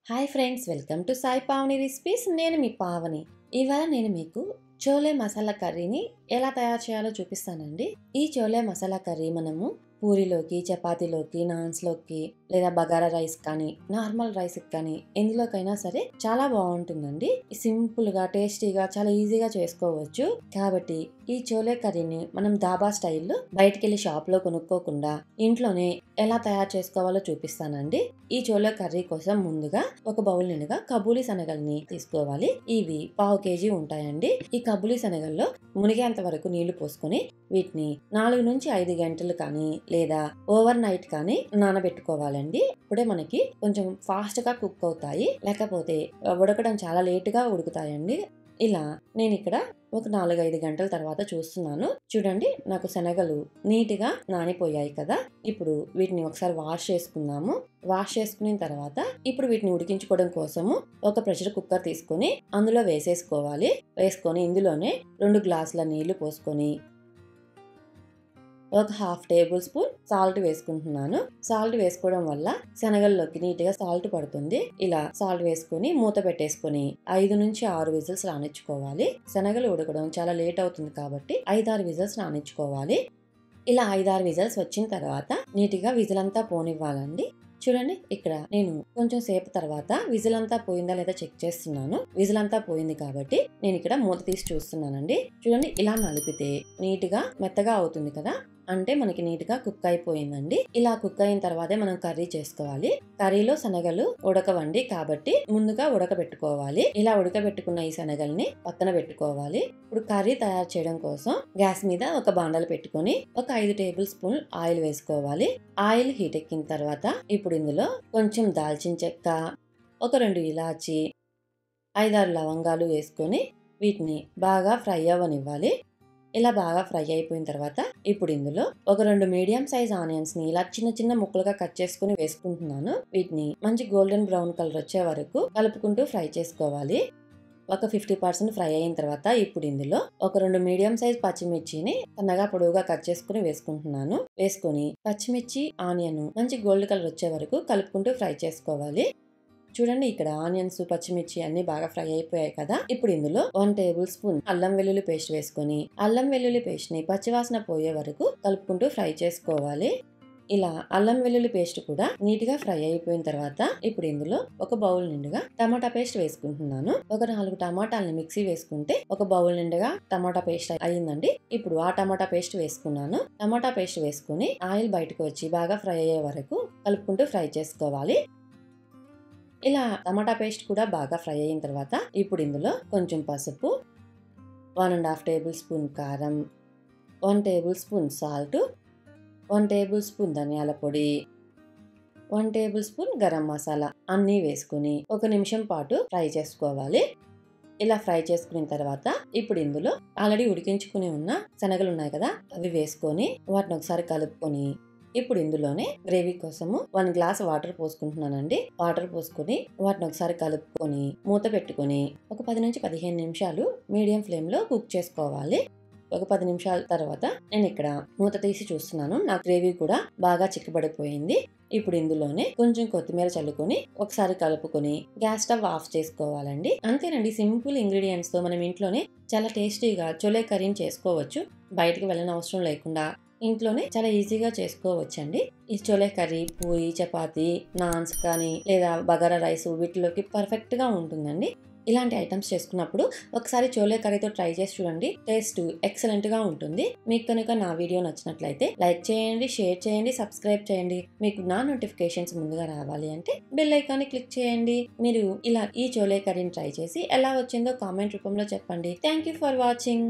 Hi friends, welcome to Sai Pavani recipes. నేను మీ పావని. ఇవాళ నేను మీకు చోలే మసాలా కర్రీని ఎలా తయారు చేయాలో చూపిస్తానండి. ఈ చోలే మసాలా కర్రీ మనము పూరిలోకి, చపాతీలోకి, నాన్స్లోకి లేదా బగారా రైస్ కానీ, నార్మల్ రైస్కి కానీ ఎందులోకైనా సరే చాలా బాగుంటుందండి. సింపుల్గా, టేస్టీగా, చాలా ఈజీగా చేసుకోవచ్చు. కాబట్టి ఈ చోలే కర్రీని మనం దాబా స్టైల్లో బయటికి వెళ్ళి షాప్లో కొనుక్కోకుండా ఇంట్లోనే ఎలా తయారు చేసుకోవాలో చూపిస్తానండి. ఈ చోలే కర్రీ కోసం ముందుగా ఒక బౌల్ నిండుగా కబూలి శనగల్ని తీసుకోవాలి. ఇవి 1/2 kg ఉంటాయండి. ఈ కబూలి శనగల్లో మునిగేంత వరకు నీళ్లు పోసుకొని వీటిని 4 నుంచి 5 గంటలు కానీ లేదా ఓవర్ నైట్ కానీ నానబెట్టుకోవాలండి. ఇప్పుడే మనకి కొంచెం ఫాస్ట్ గా కుక్ అవుతాయి, లేకపోతే ఉడకడం చాలా లేటుగా ఉడుకుతాయండి. ఇలా నేను ఇక్కడ ఒక 4-5 గంటల తర్వాత చూస్తున్నాను. చూడండి, నాకు శనగలు నీట్గా నానిపోయాయి కదా. ఇప్పుడు వీటిని ఒకసారి వాష్ చేసుకుందాము. వాష్ చేసుకున్న తర్వాత ఇప్పుడు వీటిని ఉడికించుకోవడం కోసము ఒక ప్రెషర్ కుక్కర్ తీసుకొని అందులో వేసేసుకోవాలి. వేసుకొని ఇందులోనే 2 గ్లాసుల నీళ్లు పోసుకొని ఒక 1/2 టేబుల్ స్పూన్ సాల్ట్ వేసుకుంటున్నాను. సాల్ట్ వేసుకోవడం వల్ల శనగల్లోకి నీట్గా సాల్ట్ పడుతుంది. ఇలా సాల్ట్ వేసుకొని మూత పెట్టేసుకొని 5 నుంచి 6 విజిల్స్ రానిచ్చుకోవాలి. శనగలు ఉడకడం చాలా లేట్ అవుతుంది కాబట్టి 5-6 విజిల్స్ రానిచ్చుకోవాలి. ఇలా 5-6 విజిల్స్ వచ్చిన తర్వాత నీట్గా విజిల్ అంతా పోనివ్వాలండి. చూడండి, ఇక్కడ నేను కొంచెం సేపు తర్వాత విజిల్ అంతా పోయిందా లేదా చెక్ చేస్తున్నాను. విజిల్ అంతా పోయింది కాబట్టి నేను ఇక్కడ మూత తీసి చూస్తున్నానండి. చూడండి, ఇలా నలిపితే నీట్గా మెత్తగా అవుతుంది కదా, అంటే మనకి నీట్గా కుక్ అయిపోయిందండి. ఇలా కుక్ అయిన తర్వాతే మనం కర్రీ చేసుకోవాలి. కర్రీలో శనగలు ఉడకవండి కాబట్టి ముందుగా ఉడకబెట్టుకోవాలి. ఇలా ఉడకబెట్టుకున్న ఈ శనగల్ని పక్కన పెట్టుకోవాలి. ఇప్పుడు కర్రీ తయారు చేయడం కోసం గ్యాస్ మీద ఒక బాండలు పెట్టుకొని ఒక 5 టేబుల్ స్పూన్ ఆయిల్ వేసుకోవాలి. ఆయిల్ హీట్ ఎక్కిన తర్వాత ఇప్పుడు ఇందులో కొంచెం దాల్చిన చెక్క, ఒక 2 ఇలాచి, 5-6 లవంగాలు వేసుకొని వీటిని బాగా ఫ్రై అవ్వనివ్వాలి. ఇలా బాగా ఫ్రై అయిపోయిన తర్వాత ఇప్పుడు ఇందులో ఒక 2 మీడియం సైజ్ ఆనియన్స్ ని ఇలా చిన్న చిన్న ముక్కలుగా కట్ చేసుకుని వేసుకుంటున్నాను. వీటిని మంచి గోల్డెన్ బ్రౌన్ కలర్ వచ్చే వరకు కలుపుకుంటూ ఫ్రై చేసుకోవాలి. ఒక 50% ఫ్రై అయిన తర్వాత ఇప్పుడు ఇందులో ఒక 2 మీడియం సైజ్ పచ్చిమిర్చిని సన్నగా పొడవుగా కట్ చేసుకుని వేసుకుంటున్నాను. వేసుకొని పచ్చిమిర్చి, ఆనియన్ మంచి గోల్డ్ కలర్ వచ్చే వరకు కలుపుకుంటూ ఫ్రై చేసుకోవాలి. చూడండి, ఇక్కడ ఆనియన్స్, పచ్చిమిర్చి అన్ని బాగా ఫ్రై అయిపోయాయి కదా. ఇప్పుడు ఇందులో 1 టేబుల్ స్పూన్ అల్లం వెల్లుల్లి పేస్ట్ వేసుకొని అల్లం వెల్లుల్లి పేస్ట్ ని పచ్చివాసన పోయే వరకు కలుపుకుంటూ ఫ్రై చేసుకోవాలి. ఇలా అల్లం వెల్లుల్లి పేస్ట్ కూడా నీట్ గా ఫ్రై అయిపోయిన తర్వాత ఇప్పుడు ఇందులో ఒక బౌల్ నిండుగా టమాటా పేస్ట్ వేసుకుంటున్నాను. ఒక 4 టమాటాలని మిక్సీ వేసుకుంటే ఒక బౌల్ నిండుగా టమాటా పేస్ట్ అయ్యిందండి. ఇప్పుడు ఆ టమాటా పేస్ట్ వేసుకున్నాను. టమాటా పేస్ట్ వేసుకుని ఆయిల్ బయటకు వచ్చి బాగా ఫ్రై అయ్యే వరకు కలుపుకుంటూ ఫ్రై చేసుకోవాలి. ఇలా టమాటా పేస్ట్ కూడా బాగా ఫ్రై అయిన తర్వాత ఇప్పుడు ఇందులో కొంచెం పసుపు, 1.5 టేబుల్ స్పూన్ కారం, 1 table spoon salt, 1 table spoon ధనియాల పొడి, 1 టేబుల్ స్పూన్ గరం మసాలా అన్నీ వేసుకుని 1 నిమిషం పాటు ఫ్రై చేసుకోవాలి. ఇలా ఫ్రై చేసుకున్న తర్వాత ఇప్పుడు ఇందులో ఆల్రెడీ ఉడికించుకుని ఉన్న శనగలు ఉన్నాయి కదా, అవి వేసుకొని వాటిని ఒకసారి కలుపుకొని ఇప్పుడు ఇందులోనే గ్రేవీ కోసము 1 గ్లాస్ వాటర్ పోసుకుంటున్నానండి. వాటర్ పోసుకొని వాటిని ఒకసారి కలుపుకొని మూత పెట్టుకొని ఒక 10 నుంచి 15 నిమిషాలు మీడియం ఫ్లేమ్ లో కుక్ చేసుకోవాలి. ఒక 10 నిమిషాల తర్వాత నేను ఇక్కడ మూత తీసి చూస్తున్నాను. నా గ్రేవీ కూడా బాగా చిక్కబడిపోయింది. ఇప్పుడు ఇందులోనే కొంచెం కొత్తిమీర చల్లుకొని ఒకసారి కలుపుకొని గ్యాస్ స్టవ్ ఆఫ్ చేసుకోవాలండి. అంతేనండి, సింపుల్ ఇంగ్రీడియంట్స్ తో మనం ఇంట్లోనే చాలా టేస్టీగా చోలే కర్రీని చేసుకోవచ్చు. బయటకు వెళ్ళని అవసరం లేకుండా ఇంట్లోనే చాలా ఈజీగా చేసుకోవచ్చండి. ఈ చోలే కర్రీ పూరి, చపాతీ, నాన్స్ కానీ లేదా బగారా రైస్ వీటిలోకి పర్ఫెక్ట్ గా ఉంటుందండి. ఇలాంటి ఐటమ్స్ చేసుకున్నప్పుడు ఒకసారి చోలే కర్రీతో ట్రై చేసి చూడండి. టేస్ట్ ఎక్సలెంట్ గా ఉంటుంది. మీకు కనుక నా వీడియో నచ్చినట్లయితే లైక్ చేయండి, షేర్ చేయండి, సబ్స్క్రైబ్ చేయండి. మీకు నా నోటిఫికేషన్స్ ముందుగా రావాలి అంటే బెల్ ఐకాన్ క్లిక్ చేయండి. మీరు ఇలా ఈ చోలే కర్రీని ట్రై చేసి ఎలా వచ్చిందో కామెంట్ రూపంలో చెప్పండి. Thank you for watching.